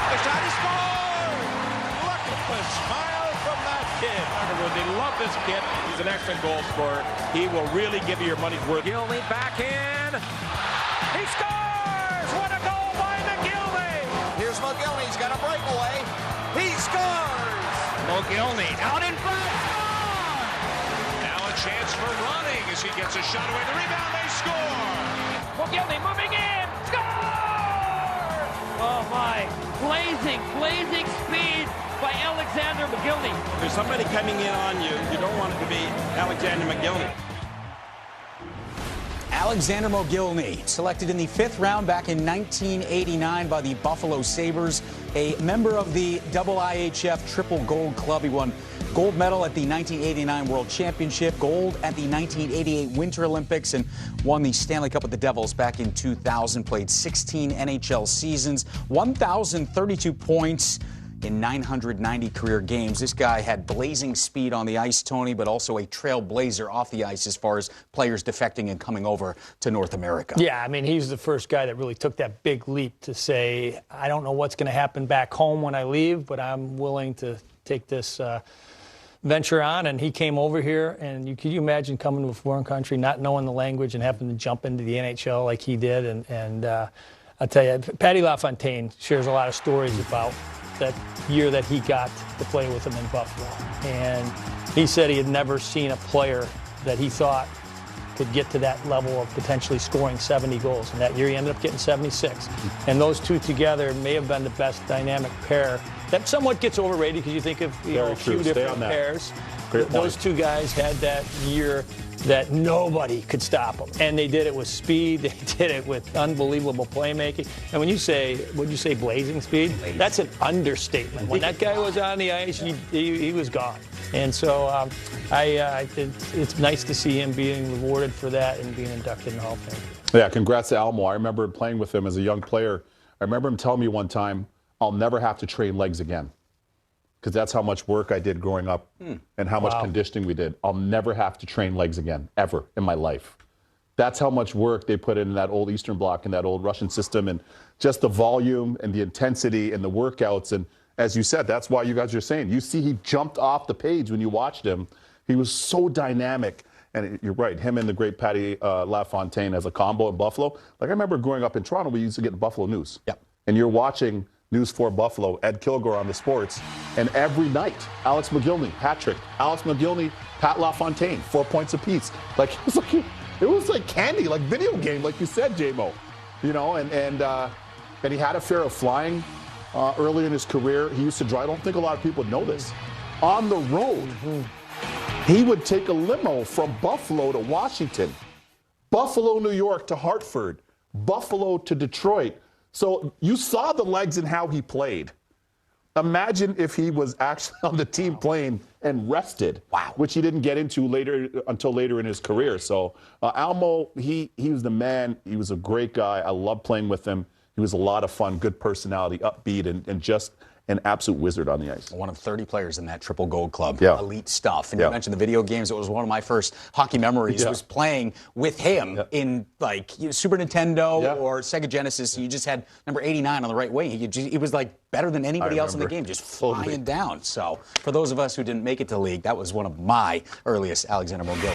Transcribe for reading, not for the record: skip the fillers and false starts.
The shot is scored! Look at the smile from that kid. They love this kid. He's an excellent goal scorer. He will really give you your money's worth. Mogilny back in. He scores! What a goal by Mogilny! Here's Mogilny. He's got a breakaway. He scores! Mogilny out in front. Score! Now a chance for running as he gets a shot away. The rebound, they score! Mogilny moving in. Score! Oh my. Blazing speed by Alexander Mogilny. There's somebody coming in on you. You don't want it to be Alexander Mogilny. Alexander Mogilny, selected in the 5th round back in 1989 by the Buffalo Sabres, a member of the IIHF Triple Gold Club. He won gold medal at the 1989 World Championship, gold at the 1988 Winter Olympics, and won the Stanley Cup with the Devils back in 2000. Played 16 NHL seasons, 1,032 points in 990 career games. This guy had blazing speed on the ice, Tony, but also a trailblazer off the ice as far as players defecting and coming over to North America. Yeah, I mean, he's the first guy that really took that big leap to say, I don't know what's going to happen back home when I leave, but I'm willing to take this venture on. And he came over here, and could you imagine coming to a foreign country, not knowing the language and having to jump into the NHL like he did? And I'll tell you, Patty LaFontaine shares a lot of stories about that year that he got to play with him in Buffalo. And he said he had never seen a player that he thought could get to that level of potentially scoring 70 goals. And that year he ended up getting 76. And those two together may have been the best dynamic pair. That somewhat gets overrated because you think of a few different pairs. Those two guys had that year that nobody could stop them. And they did it with speed. They did it with unbelievable playmaking. And when you say, would you say blazing speed? That's an understatement. When that guy was on the ice, he was gone. And so it's nice to see him being rewarded for that and being inducted in the Hall of Fame. Yeah, congrats to Almo. I remember playing with him as a young player. I remember him telling me one time, I'll never have to train legs again. Because that's how much work I did growing up and how much conditioning we did. I'll never have to train legs again, ever, in my life. That's how much work they put in that old Eastern Bloc and that old Russian system, and just the volume and the intensity and the workouts. And as you said, that's why you guys are saying, you see he jumped off the page when you watched him. He was so dynamic. And you're right, him and the great Patty LaFontaine as a combo in Buffalo. Like, I remember growing up in Toronto, we used to get the Buffalo News. Yep. And you're watching News 4 Buffalo, Ed Kilgore on the sports, and every night, Alex Mogilny, hat trick. Alex Mogilny, Pat LaFontaine, 4 points apiece. Like, it was like candy, like video game, like you said, J-Mo. You know, and he had a fear of flying early in his career. He used to drive. I don't think a lot of people know this. On the road, he would take a limo from Buffalo to Washington, Buffalo, New York to Hartford, Buffalo to Detroit. So you saw the legs and how he played. Imagine if he was actually on the team plane and rested, which he didn't get into until later in his career. So Almo, he was the man. He was a great guy. I loved playing with him. He was a lot of fun, good personality, upbeat, and just an absolute wizard on the ice. One of 30 players in that Triple Gold Club. Yeah. Elite stuff. And you mentioned the video games. It was one of my first hockey memories. Was playing with him in like Super Nintendo or Sega Genesis. You just had number 89 on the right wing. He was like better than anybody else in the game, just flying down. So for those of us who didn't make it to league, that was one of my earliest Alexander Mogilny.